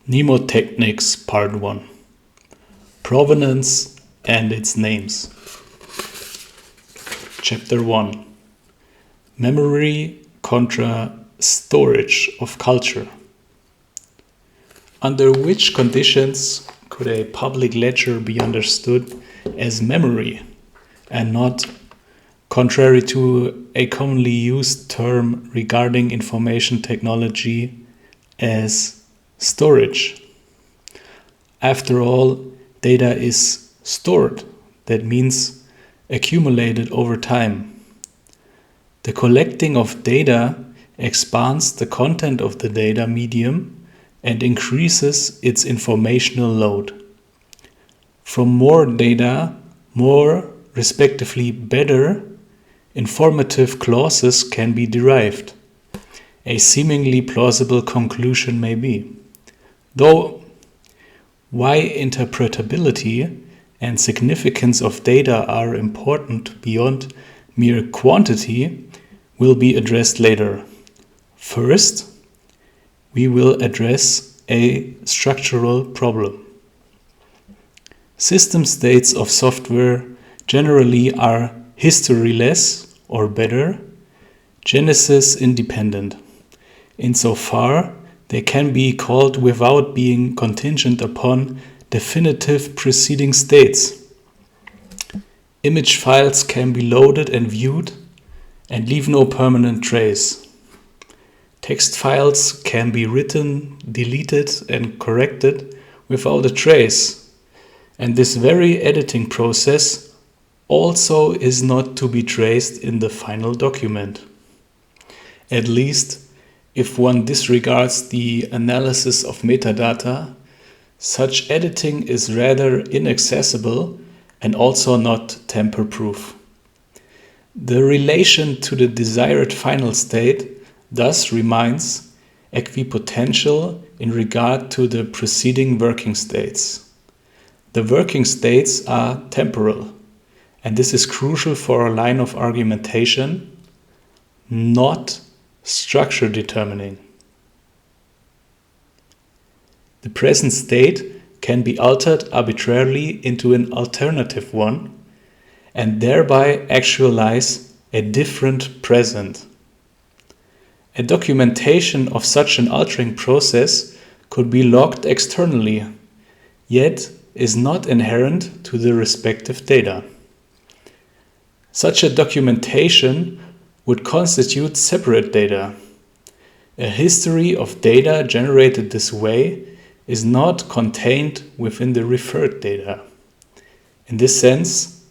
Mnemotechnics Part 1. Provenance and its names. Chapter 1. Memory contra storage of culture. Under which conditions could a public ledger be understood as memory and not, contrary to a commonly used term regarding information technology, as storage? After all, data is stored. That means accumulated over time. The collecting of data expands the content of the data medium and increases its informational load. From more data, more, respectively better, informative clauses can be derived. A seemingly plausible conclusion may be. Though, why interpretability and significance of data are important beyond mere quantity will be addressed later. First, we will address a structural problem. System states of software generally are historyless, or better, genesis independent, insofar they can be called without being contingent upon definitive preceding states. Image files can be loaded and viewed and leave no permanent trace. Text files can be written, deleted, and corrected without a trace. And this very editing process also is not to be traced in the final document. At least, if one disregards the analysis of metadata, such editing is rather inaccessible and also not tamper-proof. The relation to the desired final state thus remains equipotential in regard to the preceding working states. The working states are temporal, and this is crucial for a line of argumentation, not structure determining. The present state can be altered arbitrarily into an alternative one and thereby actualize a different present. A documentation of such an altering process could be logged externally, yet is not inherent to the respective data. Such a documentation would constitute separate data. A history of data generated this way is not contained within the referred data. In this sense,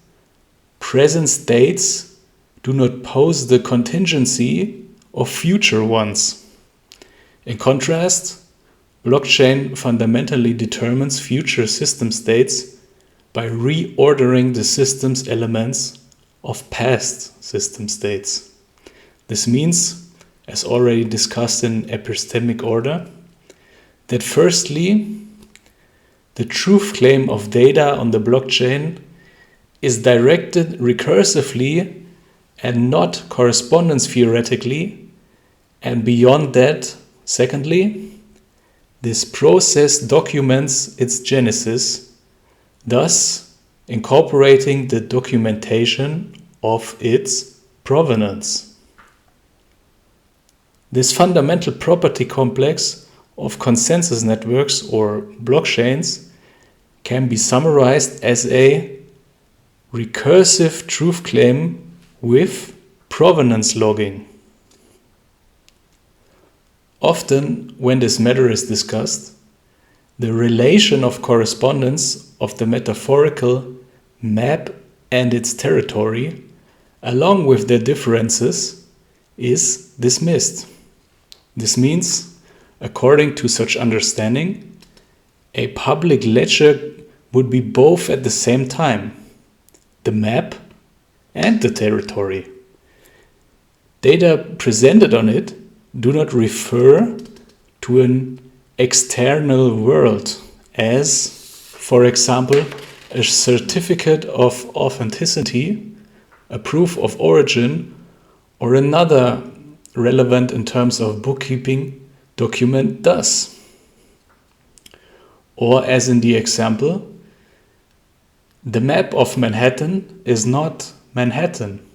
present states do not pose the contingency of future ones. In contrast, blockchain fundamentally determines future system states by reordering the system's elements of past system states. This means, as already discussed in epistemic order, that firstly, the truth claim of data on the blockchain is directed recursively and not correspondence theoretically, and beyond that, secondly, this process documents its genesis, thus incorporating the documentation of its provenance. This fundamental property complex of consensus networks or blockchains can be summarized as a recursive truth claim with provenance logging. Often, when this matter is discussed, the relation of correspondence of the metaphorical map and its territory, along with their differences, is dismissed. This means, according to such understanding, a public ledger would be both at the same time, the map and the territory. Data presented on it do not refer to an external world as, for example, a certificate of authenticity, a proof of origin, or another relevant in terms of bookkeeping document does. Or as in the example, the map of Manhattan is not Manhattan.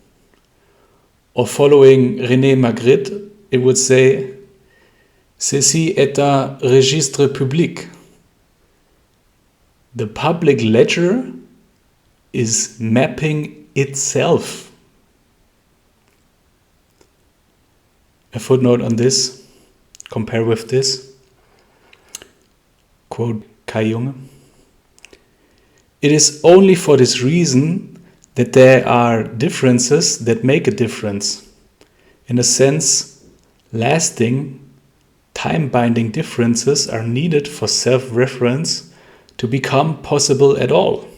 Or following René Magritte, it would say, Ceci est un registre public. The public ledger is mapping itself. A footnote on this, compare with this. Quote Kai Junge. It is only for this reason that there are differences that make a difference. In a sense, lasting, time-binding differences are needed for self-reference to become possible at all.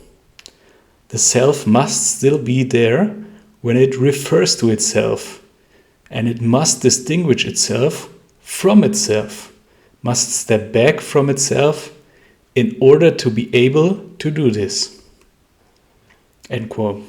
The self must still be there when it refers to itself, and it must distinguish itself from itself, must step back from itself in order to be able to do this. End quote.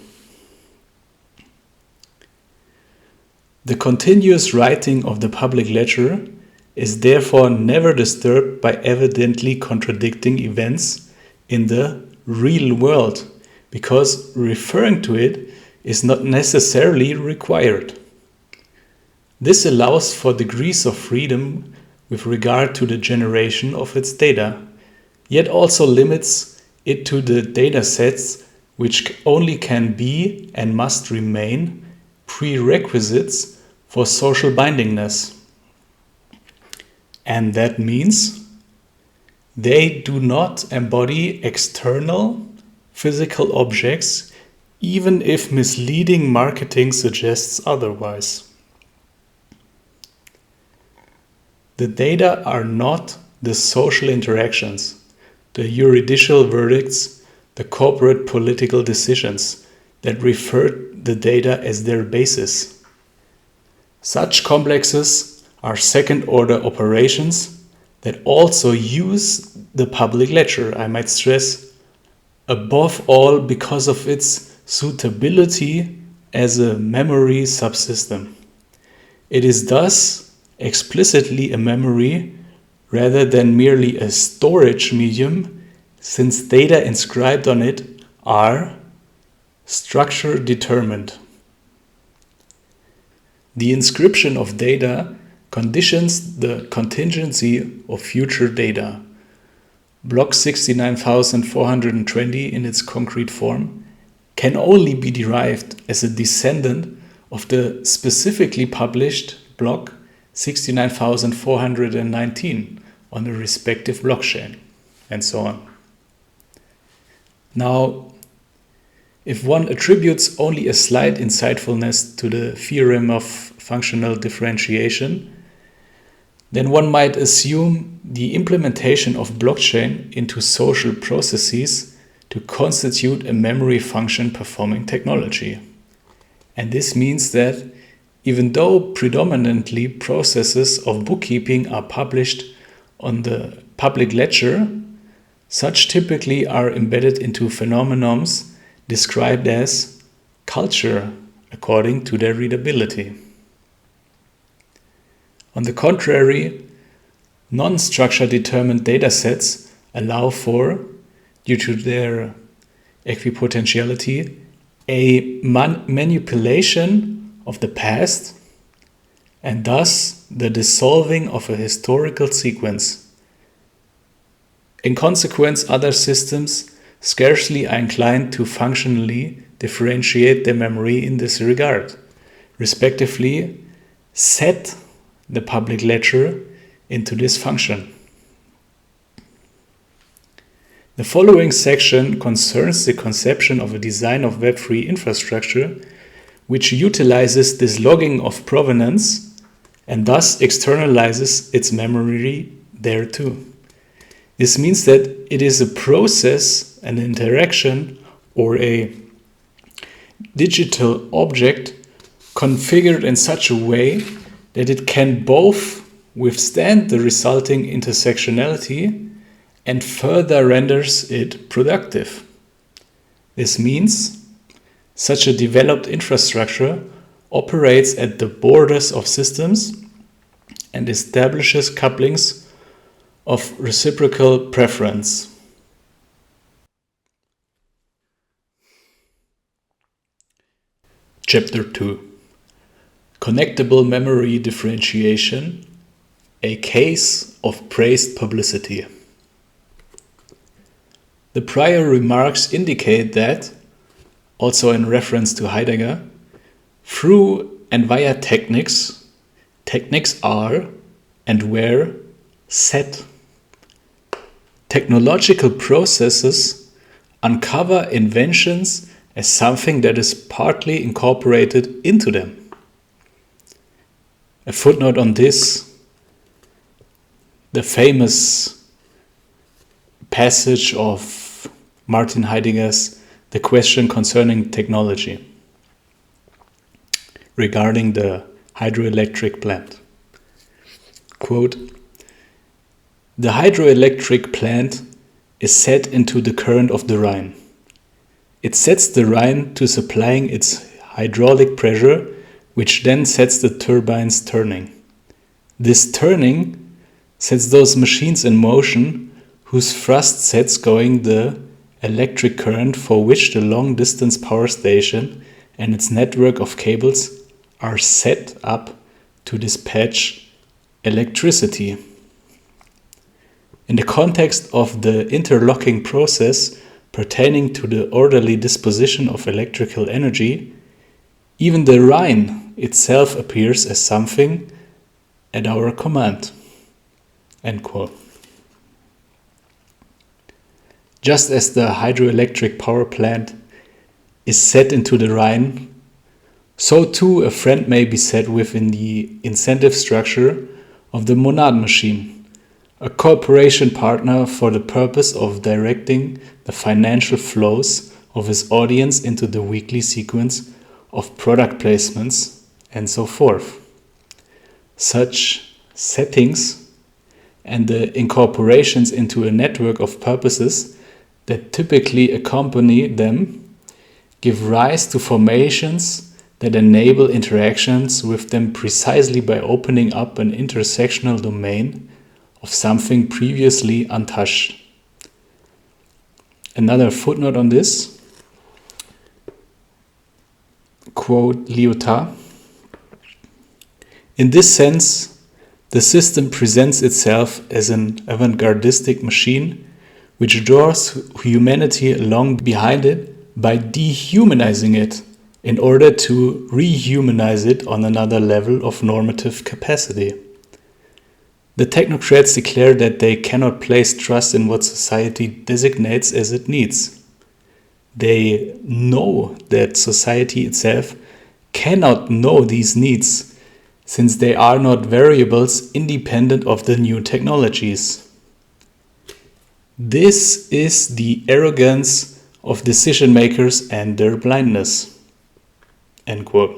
The continuous writing of the public ledger is therefore never disturbed by evidently contradicting events in the real world, because referring to it is not necessarily required. This allows for degrees of freedom with regard to the generation of its data, yet also limits it to the data sets which only can be and must remain prerequisites for social bindingness. And that means they do not embody external physical objects, even if misleading marketing suggests otherwise. The data are not the social interactions, the juridical verdicts, the corporate political decisions that refer the data as their basis. Such complexes are second-order operations that also use the public ledger, I might stress, above all because of its suitability as a memory subsystem. It is thus explicitly a memory rather than merely a storage medium, since data inscribed on it are structure determined. The inscription of data conditions the contingency of future data. Block 69,420 in its concrete form can only be derived as a descendant of the specifically published block 69,419 on the respective blockchain, and so on. Now, if one attributes only a slight insightfulness to the theorem of functional differentiation, then one might assume the implementation of blockchain into social processes to constitute a memory function performing technology. And this means that even though predominantly processes of bookkeeping are published on the public ledger, such typically are embedded into phenomenons described as culture according to their readability. On the contrary, non-structure determined datasets allow for, due to their equipotentiality, a manipulation of the past and thus the dissolving of a historical sequence. In consequence, other systems scarcely are inclined to functionally differentiate their memory in this regard, respectively set the public ledger into this function. The following section concerns the conception of a design of Web3 infrastructure which utilizes this logging of provenance and thus externalizes its memory thereto. This means that it is a process, an interaction, or a digital object configured in such a way that it can both withstand the resulting intersectionality and further renders it productive. This means such a developed infrastructure operates at the borders of systems and establishes couplings of reciprocal preference. Chapter 2. Connectable memory differentiation, a case of praised publicity. The prior remarks indicate that, also in reference to Heidegger, through and via techniques are and were set. Technological processes uncover inventions as something that is partly incorporated into them. A footnote on this: the famous passage of Martin Heidegger's The Question Concerning Technology regarding the hydroelectric plant. Quote, "The hydroelectric plant is set into the current of the Rhine. It sets the Rhine to supplying its hydraulic pressure, which then sets the turbines turning. This turning sets those machines in motion whose thrust sets going the electric current for which the long-distance power station and its network of cables are set up to dispatch electricity. In the context of the interlocking process pertaining to the orderly disposition of electrical energy, even the Rhine itself appears as something at our command." End quote. Just as the hydroelectric power plant is set into the Rhine, so too a friend may be set within the incentive structure of the monad machine, a cooperation partner for the purpose of directing the financial flows of his audience into the weekly sequence of product placements, and so forth. Such settings and the incorporations into a network of purposes that typically accompany them give rise to formations that enable interactions with them precisely by opening up an intersectional domain of something previously untouched. Another footnote on this, quote Lyotard, "In this sense, the system presents itself as an avant-gardistic machine which draws humanity along behind it by dehumanizing it in order to rehumanize it on another level of normative capacity. The technocrats declare that they cannot place trust in what society designates as its needs. They know that society itself cannot know these needs, since they are not variables independent of the new technologies. This is the arrogance of decision makers and their blindness." End quote.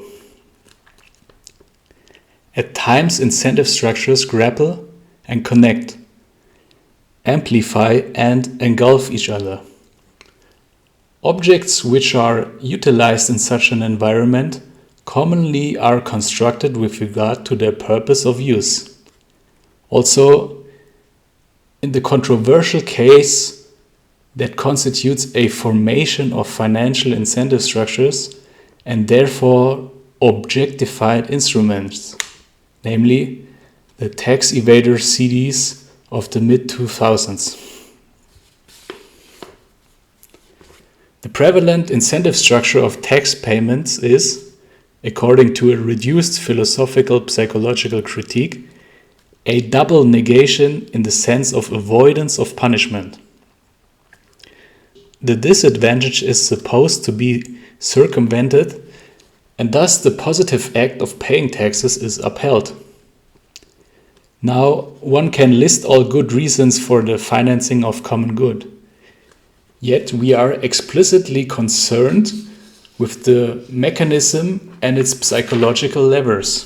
At times, incentive structures grapple and connect, amplify and engulf each other. Objects which are utilized in such an environment commonly are constructed with regard to their purpose of use. Also, in the controversial case that constitutes a formation of financial incentive structures and therefore objectified instruments, namely the tax evader CDs of the mid-2000s. The prevalent incentive structure of tax payments is, according to a reduced philosophical psychological critique, a double negation in the sense of avoidance of punishment. The disadvantage is supposed to be circumvented, and thus the positive act of paying taxes is upheld. Now, one can list all good reasons for the financing of common good. Yet we are explicitly concerned with the mechanism and its psychological levers.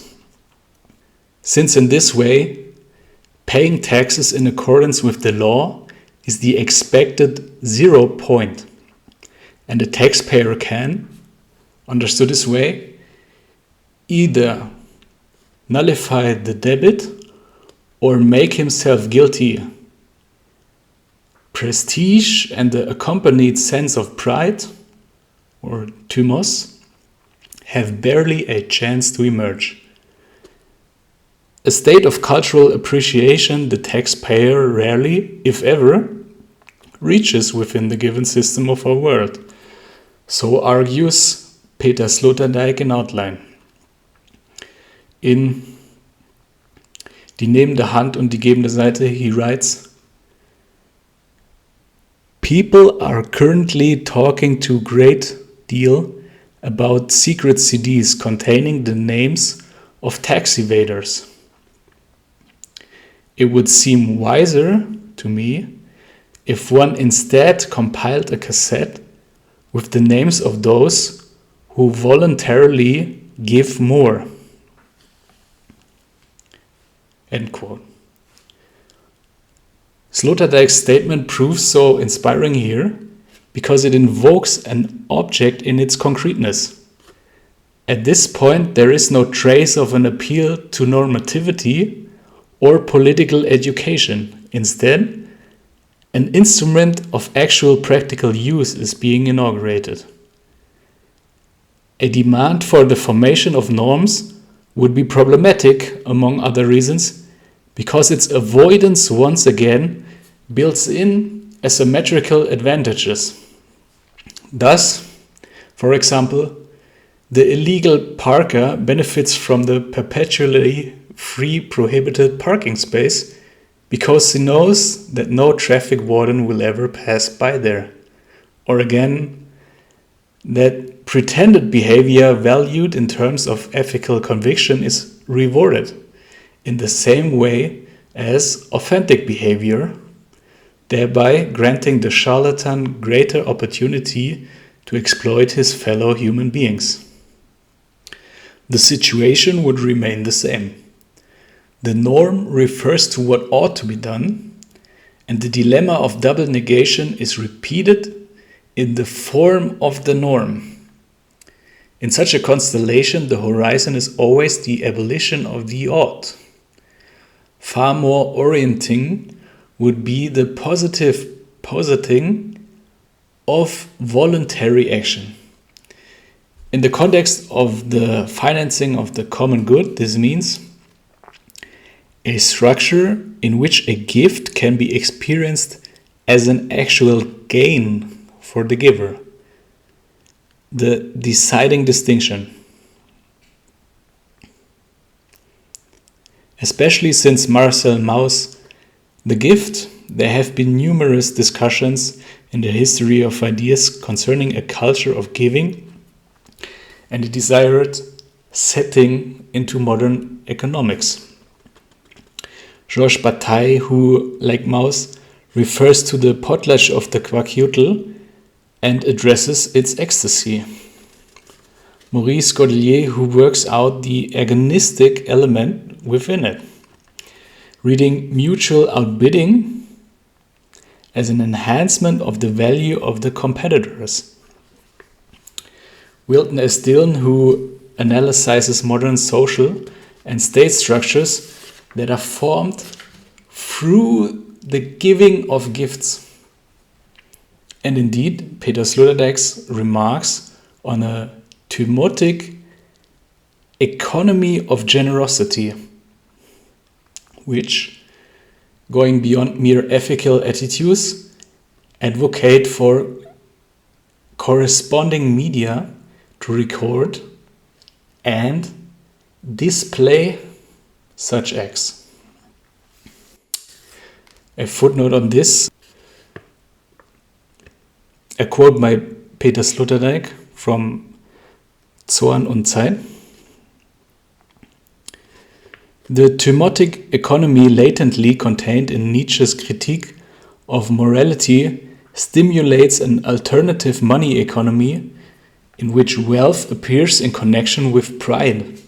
Since in this way, paying taxes in accordance with the law is the expected 0 point, and the taxpayer can, understood this way, either nullify the debit or make himself guilty. Prestige and the accompanied sense of pride, or thymos, have barely a chance to emerge. A state of cultural appreciation the taxpayer rarely, if ever, reaches within the given system of our world. So argues Peter Sloterdijk in Outline. In Die nehmende Hand und die gebende Seite, he writes, people are currently talking to great deal about secret CDs containing the names of tax evaders. It would seem wiser to me if one instead compiled a cassette with the names of those who voluntarily give more. End quote. Sloterdijk's statement proves so inspiring here because it invokes an object in its concreteness. At this point, there is no trace of an appeal to normativity or political education. Instead, an instrument of actual practical use is being inaugurated. A demand for the formation of norms would be problematic, among other reasons, because its avoidance once again builds in asymmetrical advantages. Thus, for example, the illegal parker benefits from the perpetually free prohibited parking space because he knows that no traffic warden will ever pass by there. Or again, that pretended behavior valued in terms of ethical conviction is rewarded in the same way as authentic behavior, thereby granting the charlatan greater opportunity to exploit his fellow human beings. The situation would remain the same. The norm refers to what ought to be done, and the dilemma of double negation is repeated in the form of the norm. In such a constellation, the horizon is always the abolition of the ought. Far more orienting would be the positive positing of voluntary action. In the context of the financing of the common good, this means a structure in which a gift can be experienced as an actual gain for the giver. The deciding distinction. Especially since Marcel Mauss' The Gift, there have been numerous discussions in the history of ideas concerning a culture of giving and a desired setting into modern economics. Georges Bataille, who, like Mauss, refers to the potlatch of the quachyutl and addresses its ecstasy. Maurice Godelier, who works out the agonistic element within it, reading mutual outbidding as an enhancement of the value of the competitors. Wilton S. Dillon, who analyzes modern social and state structures that are formed through the giving of gifts. And indeed, Peter Sloterdijk's remarks on a thymotic economy of generosity, which, going beyond mere ethical attitudes, advocate for corresponding media to record and display such acts. A footnote on this, a quote by Peter Sloterdijk from Zorn und Zeit. The thymotic economy latently contained in Nietzsche's critique of morality stimulates an alternative money economy in which wealth appears in connection with pride.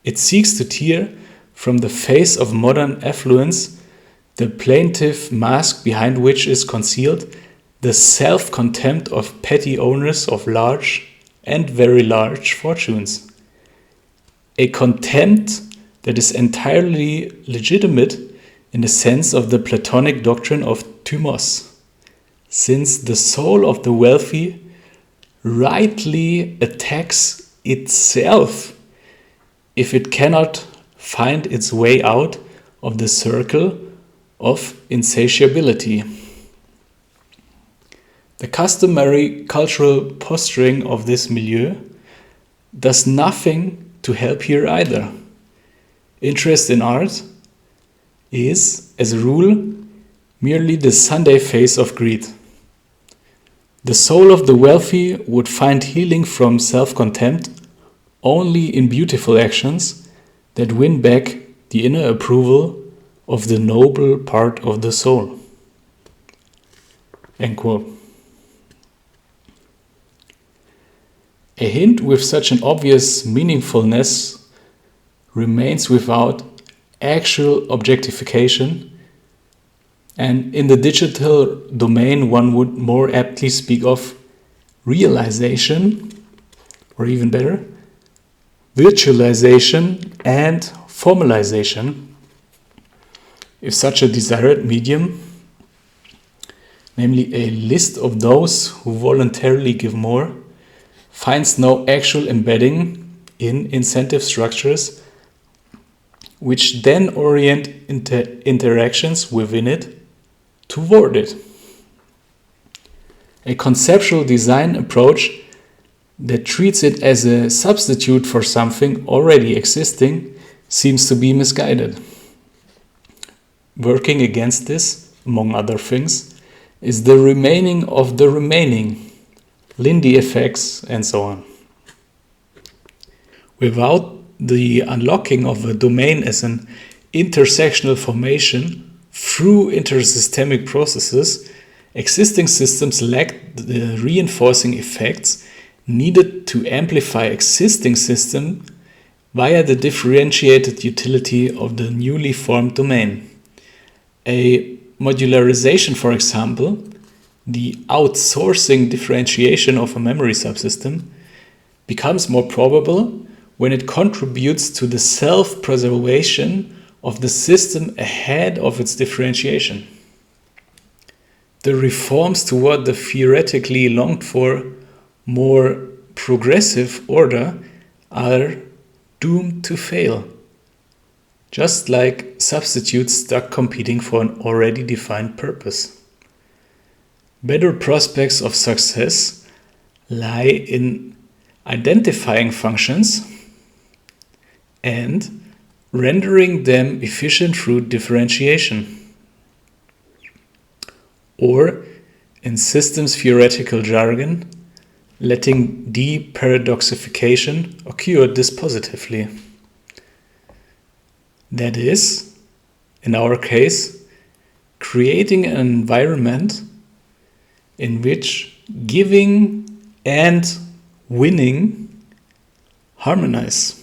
It seeks to tear from the face of modern affluence the plaintive mask behind which is concealed the self-contempt of petty owners of large and very large fortunes. A contempt that is entirely legitimate in the sense of the Platonic doctrine of thymos, since the soul of the wealthy rightly attacks itself if it cannot find its way out of the circle of insatiability. The customary cultural posturing of this milieu does nothing to help here either. Interest in art is, as a rule, merely the Sunday face of greed. The soul of the wealthy would find healing from self-contempt only in beautiful actions that win back the inner approval of the noble part of the soul. End quote. A hint with such an obvious meaningfulness remains without actual objectification, and in the digital domain one would more aptly speak of realization, or even better, virtualization and formalization, if such a desired medium, namely a list of those who voluntarily give more, finds no actual embedding in incentive structures, which then orient interactions within it toward it. A conceptual design approach that treats it as a substitute for something already existing seems to be misguided. Working against this, among other things, is the remaining of the remaining, Lindy effects, and so on. Without the unlocking of a domain as an intersectional formation through intersystemic processes, existing systems lack the reinforcing effects needed to amplify existing systems via the differentiated utility of the newly formed domain. A modularization, for example, the outsourcing differentiation of a memory subsystem, becomes more probable when it contributes to the self-preservation of the system ahead of its differentiation. The reforms toward the theoretically longed-for, more progressive order are doomed to fail, just like substitutes stuck competing for an already defined purpose. Better prospects of success lie in identifying functions and rendering them efficient through differentiation. Or, in systems theoretical jargon, letting de-paradoxification occur dispositively. That is, in our case, creating an environment in which giving and winning harmonize.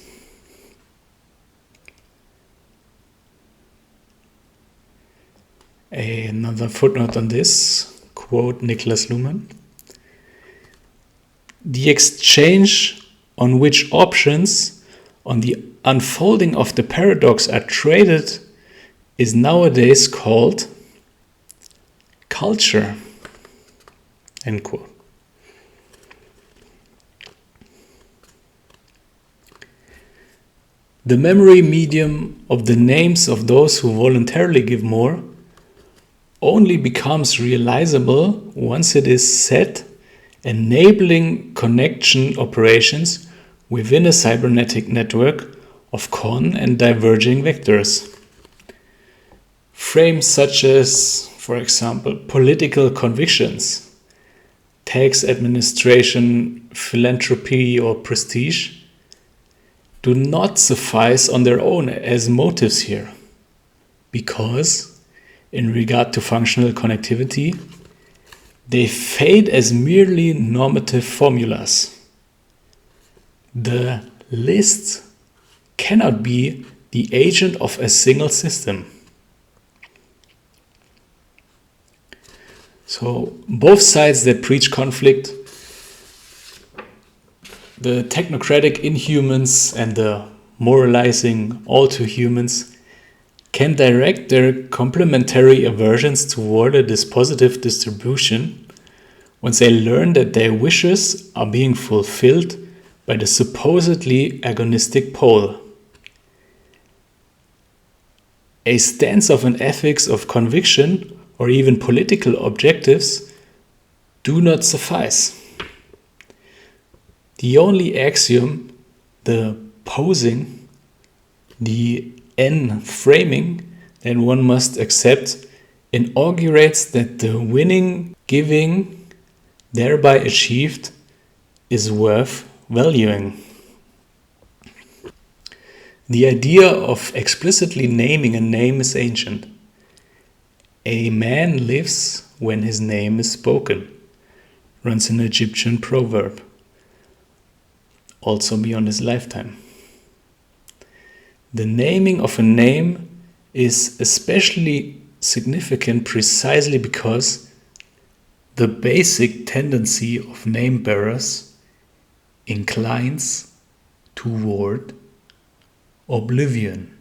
Another footnote on this, quote Niklas Luhmann. The exchange on which options on the unfolding of the paradox are traded is nowadays called culture. End quote. The memory medium of the names of those who voluntarily give more only becomes realizable once it is set, enabling connection operations within a cybernetic network of con and diverging vectors. Frames such as, for example, political convictions, tax administration, philanthropy, or prestige do not suffice on their own as motives here, because, in regard to functional connectivity, they fade as merely normative formulas. The list cannot be the agent of a single system. So both sides that preach conflict, the technocratic inhumans and the moralizing all-too-humans, can direct their complementary aversions toward a dispositive distribution once they learn that their wishes are being fulfilled by the supposedly agonistic pole. A stance of an ethics of conviction or even political objectives do not suffice. The only axiom, the posing, the N-framing that one must accept inaugurates that the winning giving thereby achieved is worth valuing. The idea of explicitly naming a name is ancient. A man lives when his name is spoken, runs an Egyptian proverb, also beyond his lifetime. The naming of a name is especially significant precisely because the basic tendency of name bearers inclines toward oblivion.